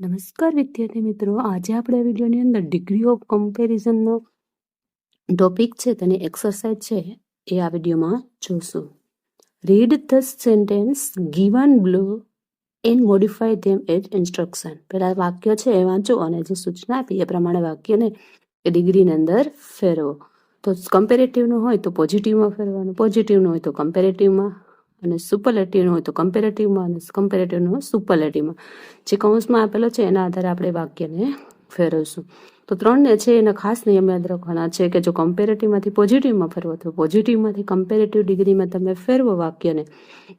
નમસ્કાર વિદ્યાર્થી મિત્રો, આજે આપણે આ વિડીયોની અંદર ડિગ્રી ઓફ કમ્પેરિઝનનો ટોપિક છે, તેની એક્સરસાઇઝ છે એ આ વિડીયોમાં જોશું. Read the sentence given blow and modify them as instruction. પહેલા વાક્ય છે એ વાંચો અને જે સૂચના આપી એ પ્રમાણે વાક્યને એ ડિગ્રીની અંદર ફેરવો. તો કમ્પેરેટિવનું હોય તો પોઝિટિવમાં ફેરવાનું, પોઝિટિવનું હોય તો કમ્પેરેટિવમાં, અને સુપરલેટિવનું હોય તો કમ્પેરેટિવમાં, અને કમ્પેરેટિવનું હોય સુપરલેટિવમાં. જે કૌંસમાં આપેલો છે એના આધારે આપણે વાક્યને ફેરવશું. તો ત્રણને છે એના ખાસ નિયમ યાદ રાખવાના છે કે જો કમ્પેરેટિવમાંથી પોઝિટિવમાં ફેરવો તો પોઝિટિવમાંથી કમ્પેરેટિવ ડિગ્રીમાં તમે ફેરવો વાક્યને,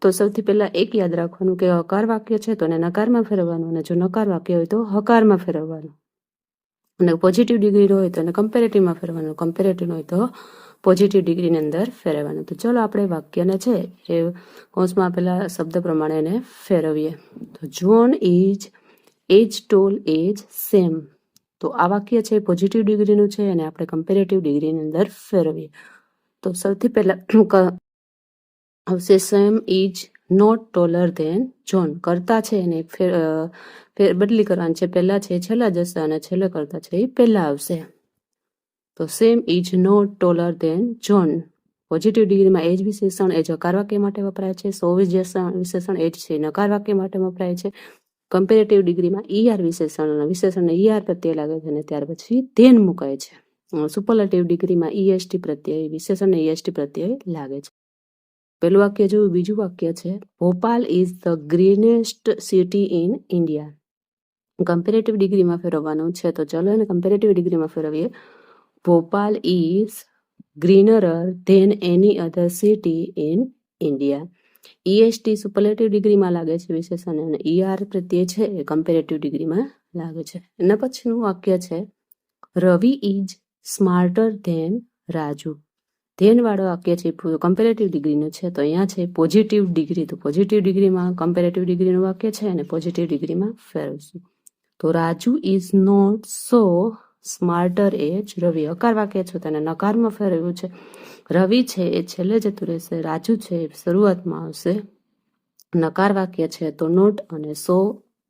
તો સૌથી પહેલાં એક યાદ રાખવાનું કે હકાર વાક્ય છે તો એને નકારમાં ફેરવવાનું, અને જો નકાર વાક્ય હોય તો હકારમાં ફેરવવાનું, અને પોઝિટિવ ડિગ્રીનું હોય તો એને કમ્પેરેટિવમાં ફેરવવાનું, કમ્પેરેટિવ હોય તો પોઝિટિવ ડિગ્રીની અંદર ફેરવવાનું. તો ચલો આપણે વાક્યને છે એ કૌંસમાં આપેલા શબ્દ પ્રમાણે એને ફેરવીએ. તો John is as tall as Sam. તો આ વાક્ય છે પોઝિટિવ ડિગ્રીનું છે અને આપણે કમ્પેરેટિવ ડિગ્રીની અંદર ફેરવીએ. તો સૌથી પહેલા આવશે Sam is not taller than John. કરતા છે એને બદલી કરવાની છે, પહેલા છે છેલ્લા જશે અને છેલ્લે કરતા છે એ પહેલા આવશે. તો Sam is not taller than John. Positive ડિગ્રીમાં એજ વિશેષણ એ હકાર વાક્ય માટે વપરાય છે, સો વિશેષણ એજ છે નકાર વાક્ય માટે વપરાય છે. કમ્પેરેટિવ ડિગ્રીમાં ઈઆર વિશેષણને ઈઆર પ્રત્યય લાગે છે અને ત્યાર પછી ધેન મુકાય છે. સુપરલેટિવ ડિગ્રીમાં ઈએસટી પ્રત્યય વિશેષણને ઈએસટી પ્રત્યય લાગે છે. પહેલું વાક્ય જોયું. બીજું વાક્ય છે Bhopal is the greenest city in India. Comparative ડિગ્રીમાં ફેરવવાનું છે, તો ચલો એને કમ્પેરેટિવ ડિગ્રીમાં ફેરવીએ. Bhopal is greener than any other city in India. EST superlative ડિગ્રીમાં લાગે છે વિશેષણ, અને ઈઆર પ્રત્યય છે એ કમ્પેરેટિવ ડિગ્રીમાં લાગે છે. એના પછીનું વાક્ય છે Ravi is smarter than Raju. Than વાળો વાક્ય છે કમ્પેરેટિવ ડિગ્રીનું છે, તો અહીંયા છે પોઝિટિવ ડિગ્રી. તો પોઝિટિવ ડિગ્રીમાં કમ્પેરેટિવ ડિગ્રીનું વાક્ય છે અને પોઝિટિવ ડિગ્રીમાં ફેરવશું. તો Raju is not so smarter as Ravi. હકાર વાક્ય છે તેને નકારમાં ફેરવ્યું છે. રવિ છે એ છેલ્લે જતું રહેશે, રાજુ છે એ શરૂઆતમાં આવશે. નકાર વાક્ય છે તો નોટ અને સો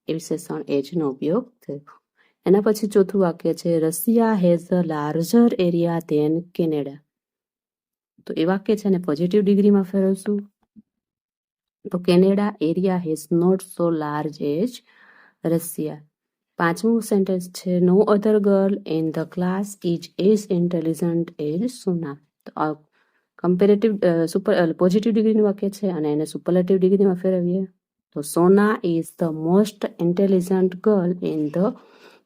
એ વિશેષણ એજનો ઉપયોગ થયો. એના પછી ચોથું વાક્ય છે Russia has a larger area than Canada. તો એ વાક્ય છે ને પોઝિટિવ ડિગ્રીમાં ફેરવશું. તો Canada area has not so large as Russia. પાંચમું સેન્ટેન્સ છે no other girl in the class is as intelligent as Sona. તો કમ્પેરેટિવ પોઝિટિવ ડિગ્રીનું વાક્ય છે અને એને સુપરલેટિવ ડિગ્રીમાં ફેરવીએ. તો Sona is the most intelligent girl in the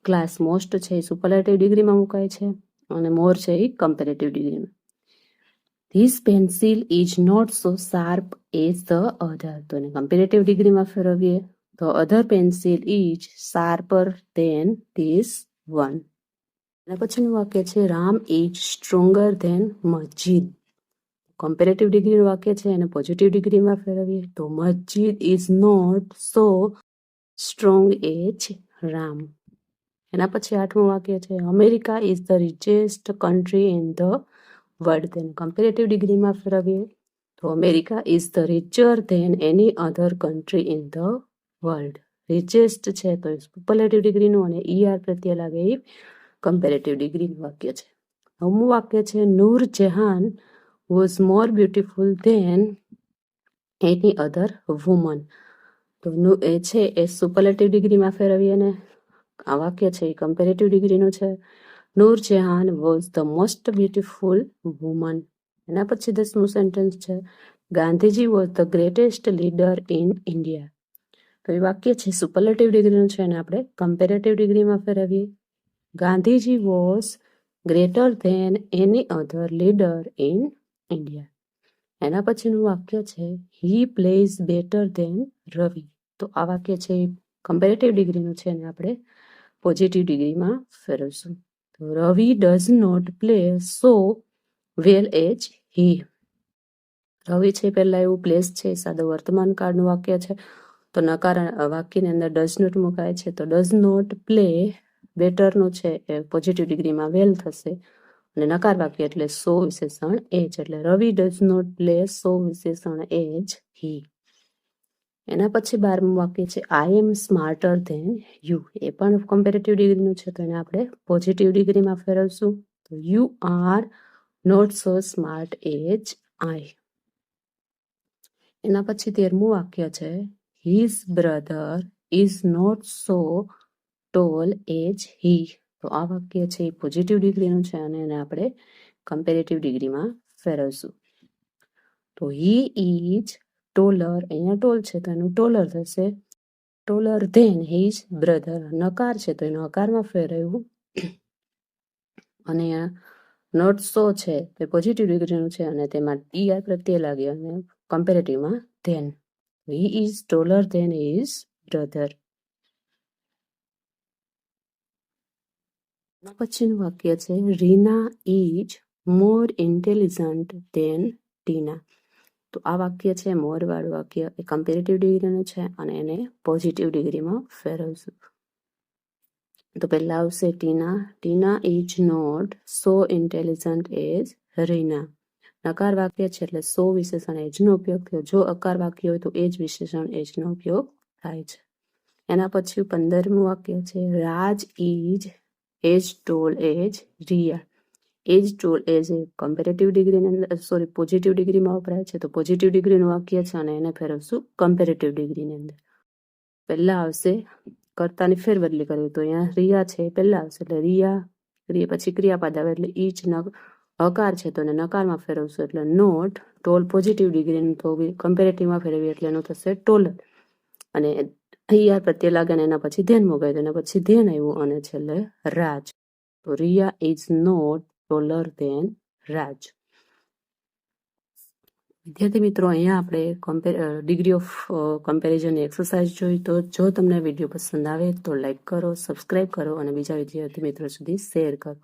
class. Most છે એ સુપરલેટિવ ડિગ્રીમાં મુકાય છે અને મોર છે એ કમ્પેરેટિવ ડિગ્રીમાં. This pencil is not so sharp as the other. તો એને કમ્પેરેટિવ ડિગ્રીમાં ફેરવીએ. તો other pencil is sharper than this one. એના પછીનું વાક્ય છે Ram is stronger than Masjid. Comparative ડિગ્રીનું વાક્ય છે અને પોઝિટિવ ડિગ્રીમાં ફેરવીએ. તો Masjid is not so strong as Ram. એના પછી આઠમું વાક્ય છે America is the richest country in the world. તેને કમ્પેરેટિવ ડિગ્રીમાં ફેરવીએ. તો America is the richer than any other country in the world. Richest છે તો સુપરલેટિવ ડિગ્રીનું અને ઈઆર પ્રત્યે લાગે એ કમ્પેરેટિવ ડિગ્રીનું વાક્ય છે. નવમું વાક્ય છે Noor Jahan was more beautiful than any other woman. તો એ છે એ સુપરલેટિવ ડિગ્રીમાં ફેરવીએ ને આ વાક્ય છે એ કમ્પેરેટિવ ડિગ્રીનું છે. Noor Jahan was the most beautiful woman. એના પછી 10મું સેન્ટેન્સ છે Gandhiji was the greatest leader in India. તો એ વાક્ય છે સુપરલેટિવ ડિગ્રીનું છે અને આપણે કમ્પેરેટિવ ડિગ્રીમાં ફેરવીએ. Gandhiji was greater than any other leader in India. એના પછીનું વાક્ય છે he plays better than Ravi. તો આ વાક્ય છે કમ્પેરેટિવ ડિગ્રીનું છે અને આપણે પોઝિટિવ ડિગ્રીમાં ફેરવશું. તો રવિ ડઝ નોટ પ્લે સો વેલ એજ હી. રવિ છે પહેલા એવું પ્લેસ છે સાદો વર્તમાન કાળનું વાક્ય છે, તો નકાર વાક્યની અંદર ડઝ નોટ મુકાય છે. તો ડઝ નોટ પ્લે બેટરનું છે એ પોઝિટિવ ડિગ્રીમાં વેલ થશે અને નકાર વાક્ય એટલે સો વિશેષણ એજ. એટલે રવિ ડઝ નોટ પ્લે સો વિશેષણ એજ હી. એના પછી 12મું વાક્ય છે આઈ એમ સ્માર્ટર ધેન યુ. એ પણ કમ્પેરેટિવ ડિગ્રીનું છે, તો એને આપણે પોઝિટિવ ડિગ્રીમાં ફેરવશું. તો you are not so smart as I. એના પછી 13મું વાક્ય છે his brother is not so tall as he. તો આ વાક્ય છે એ પોઝિટિવ ડિગ્રીનું છે અને એને આપણે કમ્પેરેટિવ ડિગ્રીમાં ફેરવશું. તો હી ઇઝ ટોલર, અહીંયા ટોલ છે તો એનું ટોલર થશે. ટોલર ધેન હિઝ બ્રધર, નકાર છે તો એનું હકારમાં ફેરવ્યું. અને નોટ સો છે તે પોઝિટિવ ડિગ્રીનું છે અને તેમાં ઈઆર પ્રત્યય લાગ્યો અને કમ્પેરેટિવમાં than. He is taller than his brother. પછીનું વાક્ય છે Reena is more intelligent than Tina. તો આ વાક્ય છે મોર વાળું વાક્ય, એ કમ્પેરેટિવ ડિગ્રીનું છે અને એને પોઝિટિવ ડિગ્રીમાં ફેરવશું. તો પહેલા આવશે Tina. Tina is not so intelligent as Reena. નકાર વાક્ય છે એટલે સો વિશેષણ એજનો ઉપયોગ થયો. જો અકાર વાક્ય હોય તો એજ વિશેષણ એજનો ઉપયોગ થાય છે. એના પછી 15મું વાક્ય છે Raj is as tall as Riya. As tall as એ કમ્પેરેટિવ ડિગ્રીની અંદર પોઝિટિવ ડિગ્રીમાં વપરાય છે, તો પોઝિટિવ ડિગ્રીનું વાક્ય છે અને એને ફેરવશું કમ્પેરેટિવ ડિગ્રીની અંદર. પહેલા આવશે કર્તાની ફેરબદલી કરવી, તો અહીંયા રિયા છે એ પહેલા આવશે એટલે રિયા. પછી ક્રિયાપદ આવે એટલે ઈચ હકાર છે તો એને નકારમાં ફેરવશું એટલે નોટ ટોલ પોઝિટિવ ડિગ્રીનું, તો કમ્પેરેટિવમાં ફેરવીએ એટલે એનું થશે ટોલર. અને રિયા પ્રત્યે લાગે ને એના પછી ધ્યાન મુકાય તો એના પછી ધ્યાન આવ્યું અને છેલ્લે રાજ. તો Riya is not taller than Raj. વિદ્યાર્થી મિત્રો, અહીંયા આપણે ડિગ્રી ઓફ કમ્પેરિઝનની એક્સરસાઇઝ જોઈ. તો જો તમને વિડીયો પસંદ આવે તો લાઈક કરો, સબસ્ક્રાઈબ કરો અને બીજા વિદ્યાર્થી મિત્રો સુધી શેર કરો.